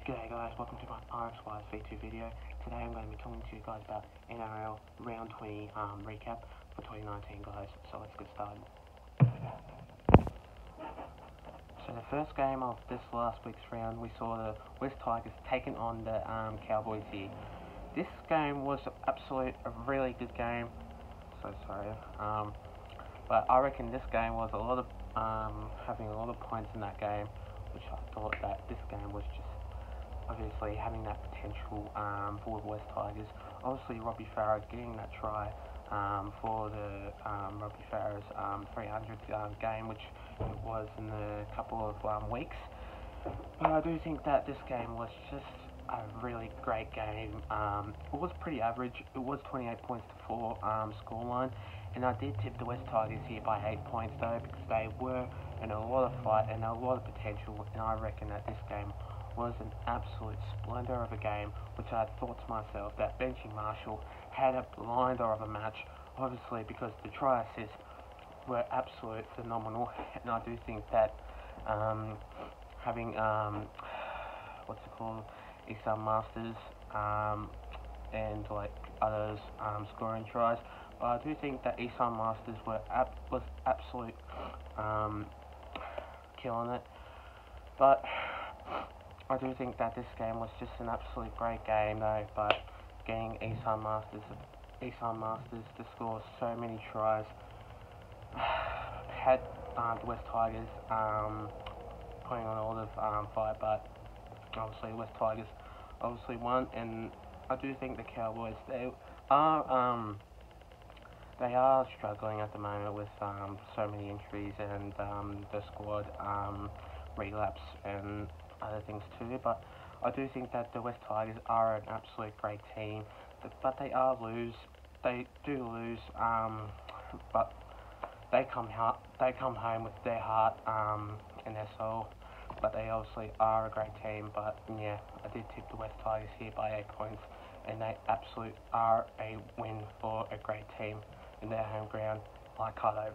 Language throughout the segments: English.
G'day guys, welcome to my Rxys V2 video. Today I'm going to be talking to you guys about NRL Round 20 recap for 2019 guys, so let's get started. So the first game of this last week's round, we saw the West Tigers taking on the Cowboys here. This game was a really good game, so sorry, but I reckon this game was a lot of, having a lot of points in that game, which I thought that this game was just obviously having that potential for the West Tigers. Obviously Robbie Farah getting that try for the Robbie Farah's 300th game, which it was in a couple of weeks. But I do think that this game was just a really great game. It was pretty average. It was 28 points to 4 scoreline, and I did tip the West Tigers here by 8 points though, because they were in a lot of fight and a lot of potential, and I reckon that this game was an absolute splendour of a game, which I thought to myself that benching Marshall had a blinder of a match, obviously because the try assists were absolute phenomenal, and I do think that having Eels Masters and like others scoring tries, but I do think that Eels Masters was absolute killing it. But I do think that this game was just an absolute great game though, but getting Eels Masters to score so many tries had the West Tigers putting on a lot of fight, but obviously West Tigers obviously won, and I do think the Cowboys, they are struggling at the moment with so many injuries and the squad relapse and other things too, but I do think that the West Tigers are an absolute great team, but they do lose, but they come home with their heart and their soul, but they obviously are a great team. But yeah, I did tip the West Tigers here by 8 points, and they absolutely are a win for a great team in their home ground, like Oval.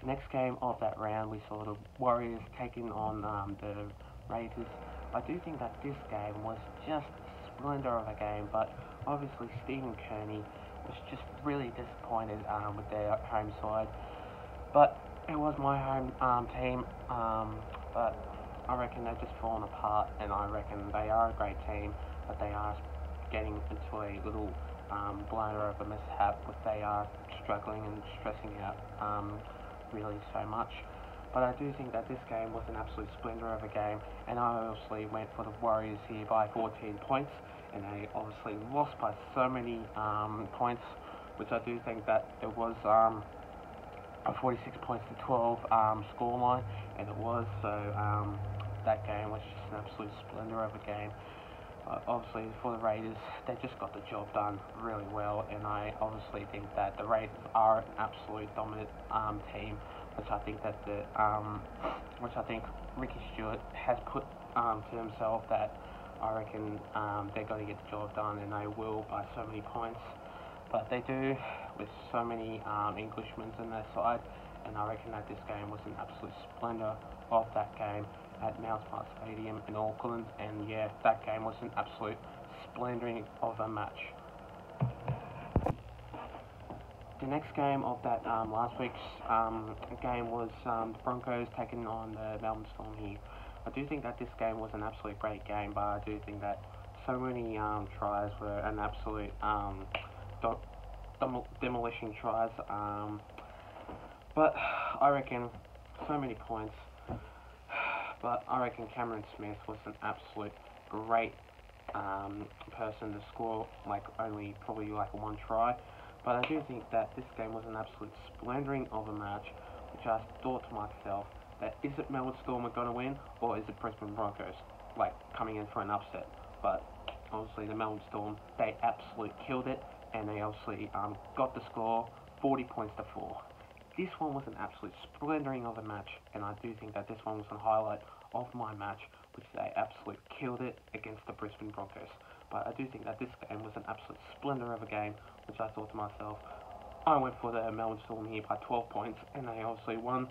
Next game of that round, we saw the Warriors taking on the Raiders. I do think that this game was just a splendour of a game, but obviously Stephen Kearney was just really disappointed with their home side. But it was my home team, but I reckon they've just fallen apart, and I reckon they are a great team, but they are getting into a little blunder of a mishap, but they are struggling and stressing out really so much. But I do think that this game was an absolute splendour of a game, and I obviously went for the Warriors here by 14 points, and they obviously lost by so many points, which I do think that it was a 46 points to 12 scoreline, and it was, so that game was just an absolute splendour of a game. Obviously for the Raiders, they just got the job done really well, and I obviously think that the Raiders are an absolute dominant team, which I think that Ricky Stewart has put to himself that I reckon they're going to get the job done, and they will by so many points. But they do with so many Englishmen in their side, and I reckon that this game was an absolute splendour of that game at Mount Smart Stadium in Auckland, and yeah, that game was an absolute splendour of a match. The next game of that last week's game was the Broncos taking on the Melbourne Storm here. I do think that this game was an absolute great game, but I do think that so many tries were an absolute demolishing tries, but I reckon so many points. But I reckon Cameron Smith was an absolute great person to score probably one try. But I do think that this game was an absolute splendouring of a match, which I thought to myself that is it Melbourne Storm are going to win, or is it Brisbane Broncos coming in for an upset? But obviously the Melbourne Storm, they absolutely killed it, and they obviously got the score 40 points to 4. This one was an absolute splendouring of a match, and I do think that this one was a highlight of my match, which they absolutely killed it against the Brisbane Broncos. But I do think that this game was an absolute splendour of a game, which I thought to myself, I went for the Melbourne Storm here by 12 points, and they obviously won.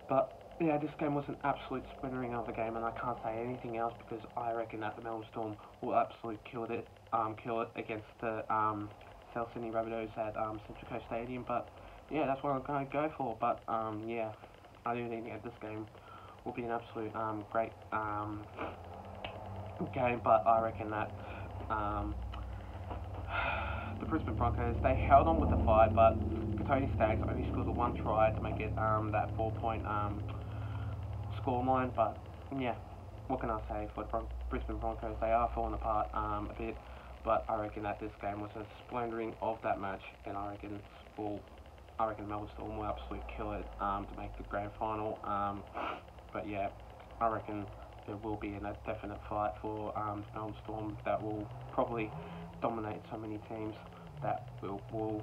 But yeah, this game was an absolute splintering of a game, and I can't say anything else because I reckon that the Melbourne Storm will absolutely kill it against the South Sydney Rabbitohs at Central Coast Stadium. But yeah, that's what I'm going to go for. But yeah, I do think that this game will be an absolute great game. But I reckon that um, the Brisbane Broncos, they held on with the fight, but Tony Staggs only scored the one try to make it that 4-point scoreline. But yeah, what can I say for the Brisbane Broncos? They are falling apart a bit, but I reckon that this game was a splendering of that match, and I reckon Melbourne Storm will absolutely kill it to make the grand final. But yeah, I reckon there will be a definite fight for the Melbourne Storm that will probably dominate so many teams that will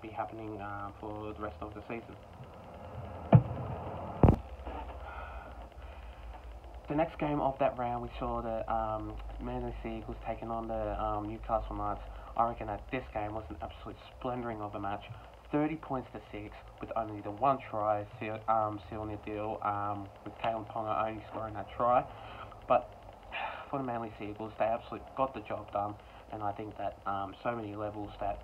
be happening for the rest of the season. The next game of that round, we saw the Manly Sea Eagles taking on the Newcastle Knights. I reckon that this game was an absolute splendering of a match. 30 points to 6, with only the one try sealing the deal, with Kalen Ponga only scoring that try. But for the Manly Sea Eagles, they absolutely got the job done, and I think that so many levels that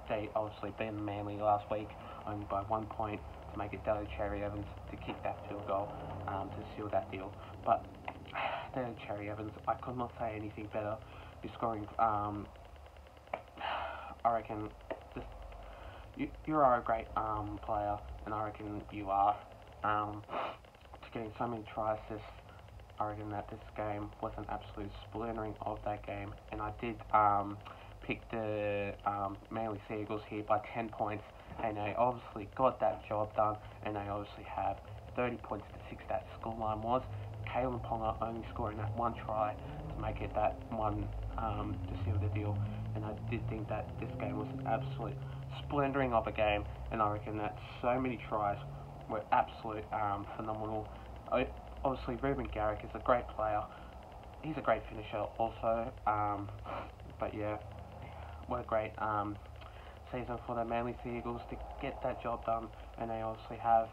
they obviously beat Manly last week only by 1 point to make it down to Cherry Evans to kick that field goal to seal that deal. But then Cherry Evans, I could not say anything better. You're scoring, I reckon, you are a great player, and I reckon you are. To getting so many try assists, I reckon that this game was an absolute splintering of that game, and I did pick the Manly Sea Eagles here by 10 points, and they obviously got that job done, and they obviously have 30 points to 6 that scoreline was. Kalen Ponga only scoring that one try to make it that one to seal the deal, and I did think that this game was an absolute splendering of a game, and I reckon that so many tries were absolute phenomenal. Obviously, Ruben Garrick is a great player. He's a great finisher also, but yeah, what a great season for the Manly Sea Eagles to get that job done, and they obviously have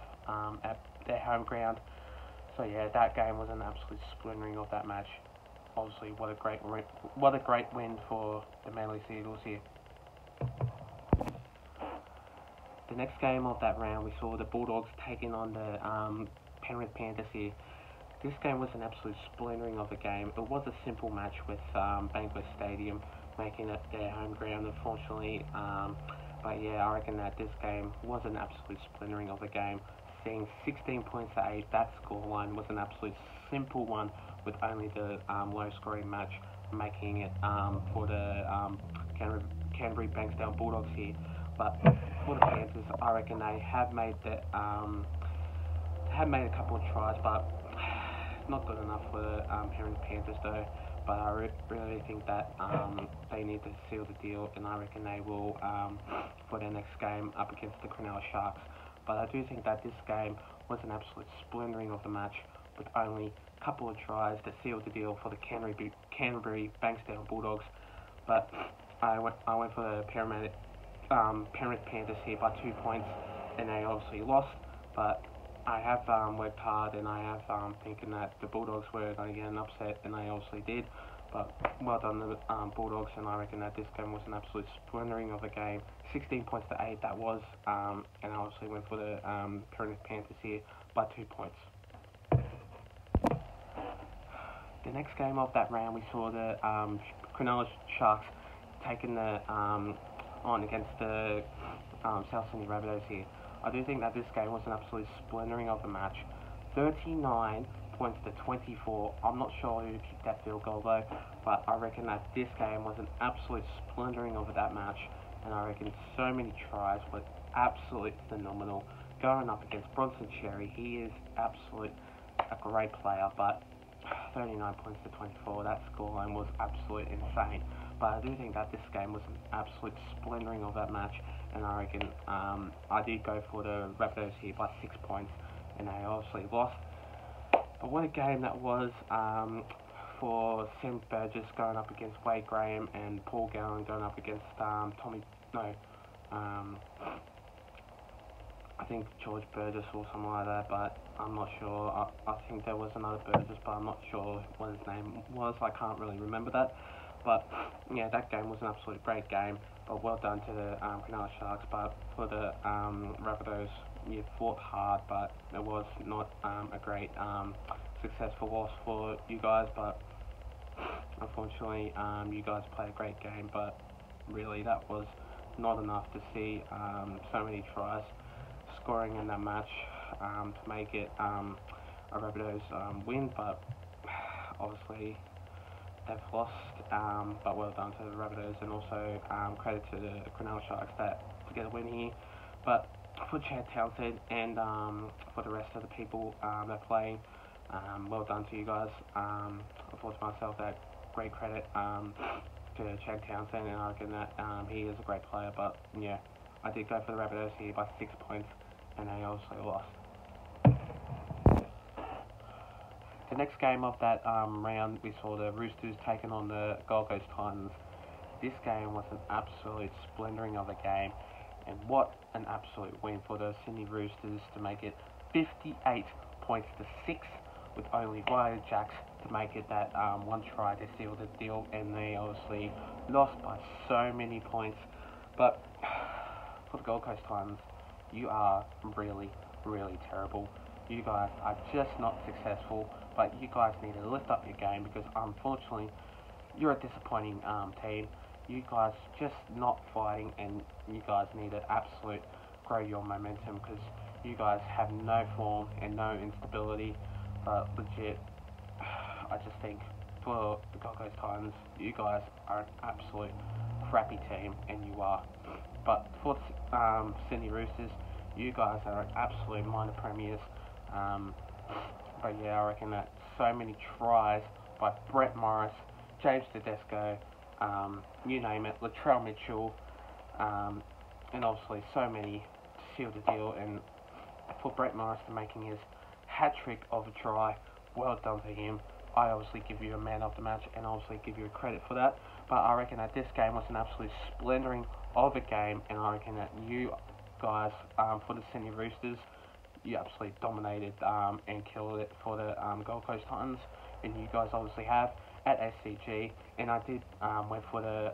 at their home ground. So yeah, that game was an absolute splintering of that match. Obviously, what a great win for the Manly Sea Eagles here. The next game of that round, we saw the Bulldogs taking on the Penrith Panthers here. This game was an absolute splintering of a game. It was a simple match with Bankwest Stadium making it their home ground, unfortunately. But yeah, I reckon that this game was an absolute splintering of a game. Seeing 16 points to 8, that scoreline was an absolute simple one with only the low scoring match making it for the Canterbury Bankstown Bulldogs here. But for the Panthers, I reckon they have made a couple of tries, but not good enough for the Penrith Panthers though. But I really think that they need to seal the deal, and I reckon they will for their next game up against the Cronulla Sharks. But I do think that this game was an absolute splintering of the match with only a couple of tries that sealed the deal for the Canterbury Bankstown Bulldogs. But I went for the Penrith Panthers here by 2 points, and they obviously lost. But I have worked hard, and I have thinking that the Bulldogs were going to get an upset, and they obviously did. But well done the Bulldogs, and I reckon that this game was an absolute splintering of a game. 16 points to 8 that was, and I obviously went for the Penrith Panthers here by 2 points. The next game of that round, we saw the Cronulla Sharks taking the on against the South Sydney Rabbitohs here. I do think that this game was an absolute splintering of a match. 39 points to 24. I'm not sure who kicked that field goal though, but I reckon that this game was an absolute splintering of that match, and I reckon so many tries were absolutely phenomenal. Going up against Bronson Cherry, he is absolute a great player, but 39 points to 24, that scoreline was absolutely insane. But I do think that this game was an absolute splintering of that match, and I reckon I did go for the Rabbitohs here by 6 points, and they obviously lost. But what a game that was for Sam Burgess going up against Wade Graham, and Paul Gallen going up against I think George Burgess or something like that, but I'm not sure. I think there was another Burgess, but I'm not sure what his name was. I can't really remember that. But yeah, that game was an absolute great game. But well done to the Cronulla Sharks. But for the Rabbitohs, you fought hard, but it was not a great successful loss for you guys. But unfortunately, you guys played a great game. But really, that was not enough to see so many tries scoring in that match to make it a Rabbitohs win, but obviously they've lost. But well done to the Rabbitohs, and also credit to the Cronulla Sharks to get a win here. But for Chad Townsend and for the rest of the people that play, well done to you guys. I thought to myself that great credit to Chad Townsend, and I reckon that he is a great player. But yeah, I did go for the Rabbitohs here by 6 points, and they also lost. The next game of that round, we saw the Roosters taking on the Gold Coast Titans. This game was an absolute splendouring of a game, and what an absolute win for the Sydney Roosters to make it 58 points to 6, with only Riley Jacks to make it that one try to seal the deal, and they obviously lost by so many points. But for the Gold Coast Titans, you are really, really terrible. You guys are just not successful, but you guys need to lift up your game, because unfortunately you're a disappointing team. You guys just not fighting, and you guys need to absolutely grow your momentum, because you guys have no form and no instability. But legit, I just think for the Gold Coast Titans, you guys are an absolute crappy team, and you are. But for Sydney Roosters, you guys are an absolute minor premiers. But yeah, I reckon that so many tries by Brett Morris, James Tedesco, you name it, Latrell Mitchell, and obviously so many to seal the deal. And for Brett Morris to making his hat-trick of a try, well done to him. I obviously give you a man of the match, and obviously give you a credit for that. But I reckon that this game was an absolute splendouring of a game, and I reckon that you guys, for the Sydney Roosters, you absolutely dominated and killed it for the Gold Coast Titans, and you guys obviously have at SCG. And I did went for the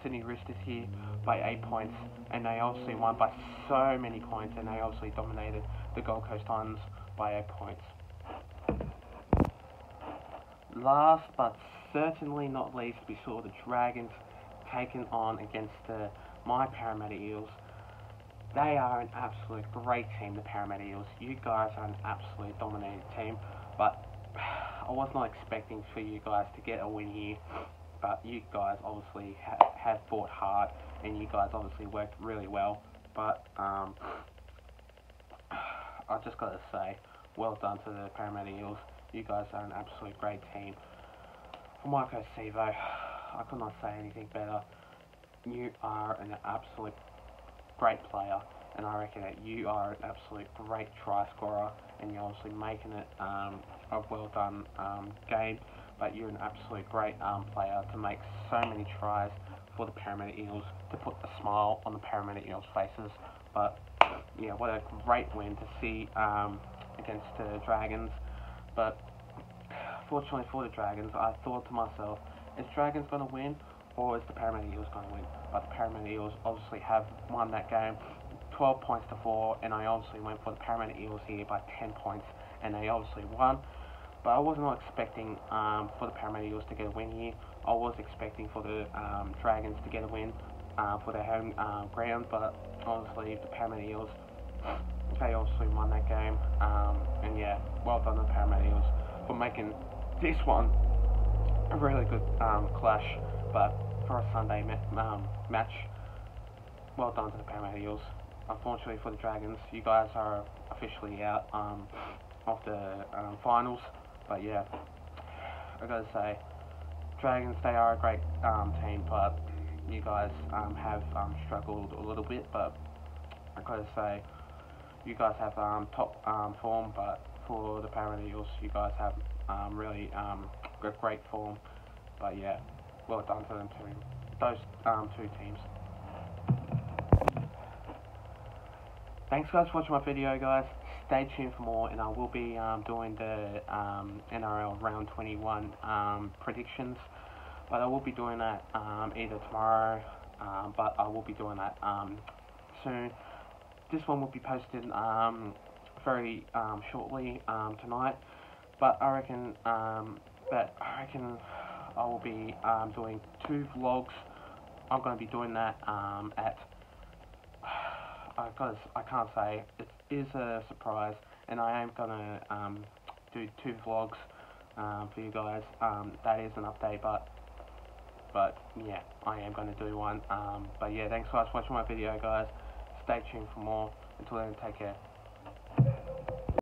Sydney Roosters here by 8 points, and they obviously won by so many points, and they obviously dominated the Gold Coast Titans by 8 points. Last but certainly not least, we saw the Dragons taken on against my Parramatta Eels. They are an absolute great team, the Parramatta Eels. You guys are an absolute dominated team, but I was not expecting for you guys to get a win here. But you guys obviously have fought hard, and you guys obviously worked really well. But I just got to say, well done to the Parramatta Eels. You guys are an absolute great team. For Marco Sevo, I could not say anything better. You are an absolute great player, and I reckon that you are an absolute great try scorer, and you're obviously making it a well done game. But you're an absolute great player to make so many tries for the Parramatta Eels, to put a smile on the Parramatta Eels' faces. But yeah, what a great win to see against the Dragons. But fortunately for the Dragons, I thought to myself, is Dragons going to win, or is the Parramatta Eels going to win? But the Parramatta Eels obviously have won that game 12 points to 4, and I obviously went for the Parramatta Eels here by 10 points, and they obviously won. But I was not expecting for the Parramatta Eels to get a win here. I was expecting for the Dragons to get a win for their home ground, but obviously the Parramatta Eels, they obviously won that game. And yeah, well done to the Parramatta Eels for making this one a really good clash. But for a Sunday match, well done to the Parramatta Eels. Unfortunately for the Dragons, you guys are officially out of the finals. But yeah, I gotta say, Dragons, they are a great team, but you guys have struggled a little bit. But I gotta say, you guys have top form, but for the Parramatta Eels, you guys have really great form. But yeah, well done to them those two teams. Thanks guys for watching my video, guys. Stay tuned for more, and I will be doing the NRL round 21 predictions, but I will be doing that either tomorrow, but I will be doing that soon. This one will be posted very shortly tonight, but I reckon I will be doing 2 vlogs. I'm going to be doing that at because I can't say, it is a surprise, and I am gonna do 2 vlogs for you guys. That is an update, but yeah, I am gonna do one. But yeah, thanks guys for watching my video, guys. Stay tuned for more. Until then, take care.